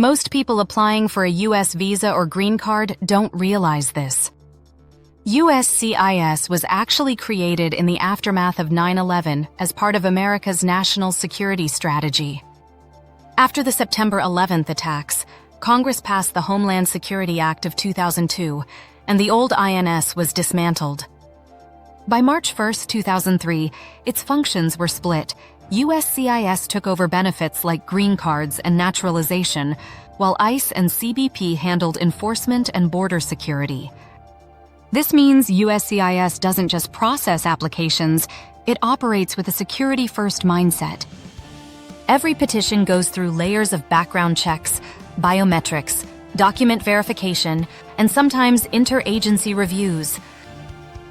Most people applying for a U.S. visa or green card don't realize this. USCIS was actually created in the aftermath of 9/11 as part of America's national security strategy. After the September 11th attacks, Congress passed the Homeland Security Act of 2002, and the old INS was dismantled. By March 1, 2003, its functions were split. USCIS took over benefits like green cards and naturalization, while ICE and CBP handled enforcement and border security. This means USCIS doesn't just process applications, it operates with a security-first mindset. Every petition goes through layers of background checks, biometrics, document verification, and sometimes interagency reviews.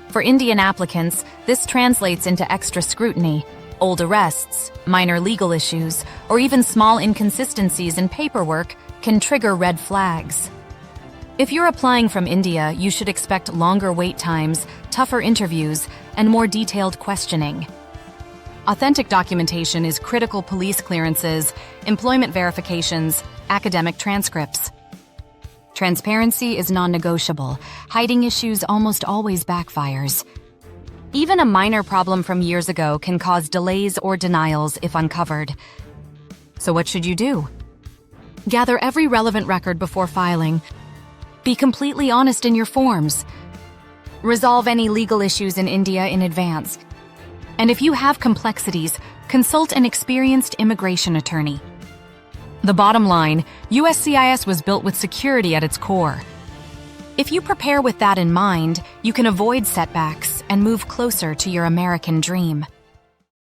For Indian applicants, this translates into extra scrutiny. Old arrests, minor legal issues, or even small inconsistencies in paperwork can trigger red flags. If you're applying from India, you should expect longer wait times, tougher interviews, and more detailed questioning. Authentic documentation is critical police clearances, employment verifications, academic transcripts. Transparency is non-negotiable. Hiding issues almost always backfires. Even a minor problem from years ago can cause delays or denials if uncovered. So what should you do? Gather every relevant record before filing. Be completely honest in your forms. Resolve any legal issues in India in advance. And if you have complexities, consult an experienced immigration attorney. The bottom line, USCIS was built with security at its core. If you prepare with that in mind, you can avoid setbacks and move closer to your American dream.